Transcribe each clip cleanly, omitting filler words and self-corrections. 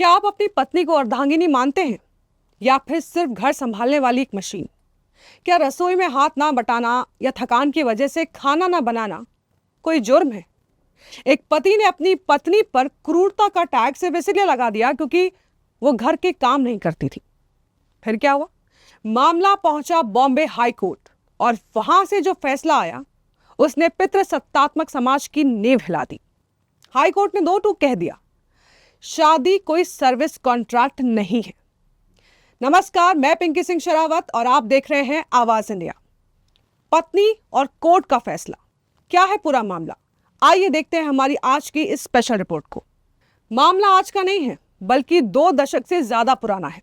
क्या आप अपनी पत्नी को अर्धांगिनी मानते हैं या फिर सिर्फ घर संभालने वाली एक मशीन? क्या रसोई में हाथ ना बटाना या थकान की वजह से खाना ना बनाना कोई जुर्म है? एक पति ने अपनी पत्नी पर क्रूरता का टैग सिर्फ इसलिए लगा दिया क्योंकि वो घर के काम नहीं करती थी। फिर क्या हुआ? मामला पहुंचा बॉम्बे हाई कोर्ट और वहां से जो फैसला आया उसने पितृसत्तात्मक समाज की नींव हिला दी। हाई कोर्ट ने दो टूक कह दिया, शादी कोई सर्विस कॉन्ट्रैक्ट नहीं है। नमस्कार, मैं पिंकी सिंह शरावत और आप देख रहे हैं आवाज इंडिया। पत्नी और कोर्ट का फैसला, क्या है पूरा मामला? आइए देखते हैं हमारी आज की इस स्पेशल रिपोर्ट को। मामला आज का नहीं है बल्कि 2 दशक से ज्यादा पुराना है।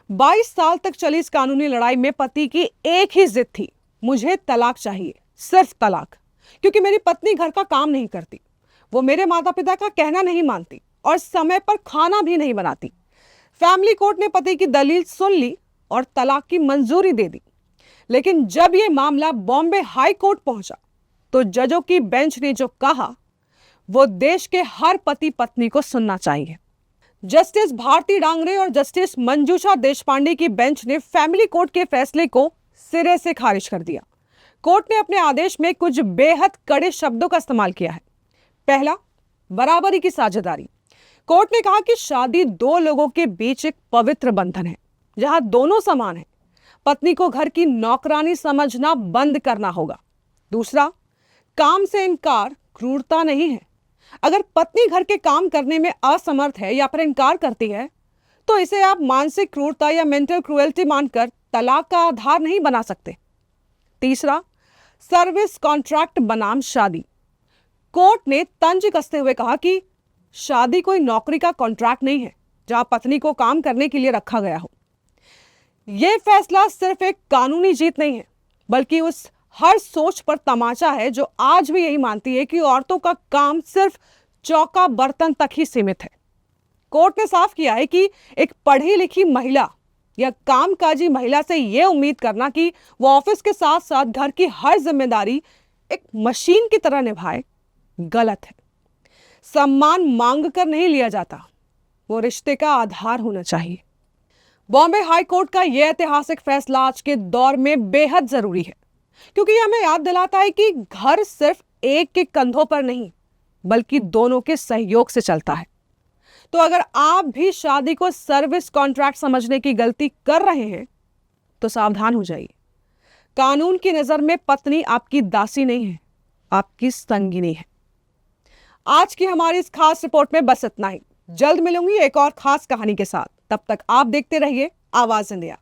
22 साल तक चली इस कानूनी लड़ाई में पति की एक ही जिद थी, मुझे तलाक चाहिए, सिर्फ तलाक। क्योंकि मेरी पत्नी घर का काम नहीं करती, वो मेरे माता पिता का कहना नहीं मानती और समय पर खाना भी नहीं बनाती। फैमिली कोर्ट ने पति की दलील सुन ली और तलाक की मंजूरी दे दी। लेकिन जब यह मामला बॉम्बे हाई कोर्ट पहुंचा तो जजों की बेंच ने जो कहा वो देश के हर पति पत्नी को सुनना चाहिए। जस्टिस भारती डांगरे और जस्टिस मंजूषा देशपांडे की बेंच ने फैमिली कोर्ट के फैसले को सिरे से खारिज कर दिया। कोर्ट ने अपने आदेश में कुछ बेहद कड़े शब्दों का इस्तेमाल किया है। पहला, बराबरी की साझेदारी। कोर्ट ने कहा कि शादी 2 लोगों के बीच एक पवित्र बंधन है जहां दोनों समान हैं। पत्नी को घर की नौकरानी समझना बंद करना होगा। दूसरा, काम से इनकार क्रूरता नहीं है। अगर पत्नी घर के काम करने में असमर्थ है या फिर इनकार करती है तो इसे आप मानसिक क्रूरता या मेंटल क्रूएल्टी मानकर तलाक का आधार नहीं बना सकते। तीसरा, सर्विस कॉन्ट्रैक्ट बनाम शादी। कोर्ट ने तंज कसते हुए कहा कि शादी कोई नौकरी का कॉन्ट्रैक्ट नहीं है जहां पत्नी को काम करने के लिए रखा गया हो। यह फैसला सिर्फ एक कानूनी जीत नहीं है बल्कि उस हर सोच पर तमाचा है जो आज भी यही मानती है कि औरतों का काम सिर्फ चौका बर्तन तक ही सीमित है। कोर्ट ने साफ किया है कि एक पढ़ी लिखी महिला या कामकाजी महिला से यह उम्मीद करना कि वो ऑफिस के साथ साथ घर की हर जिम्मेदारी एक मशीन की तरह निभाए गलत है। सम्मान मांग कर नहीं लिया जाता, वो रिश्ते का आधार होना चाहिए। बॉम्बे हाई कोर्ट का यह ऐतिहासिक फैसला आज के दौर में बेहद जरूरी है क्योंकि यह हमें याद दिलाता है कि घर सिर्फ एक के कंधों पर नहीं बल्कि दोनों के सहयोग से चलता है। तो अगर आप भी शादी को सर्विस कॉन्ट्रैक्ट समझने की गलती कर रहे हैं तो सावधान हो जाइए। कानून की नजर में पत्नी आपकी दासी नहीं है, आपकी संगिनी है। आज की हमारी इस खास रिपोर्ट में बस इतना ही। जल्द मिलूंगी एक और खास कहानी के साथ। तब तक आप देखते रहिए आवाज इंडिया।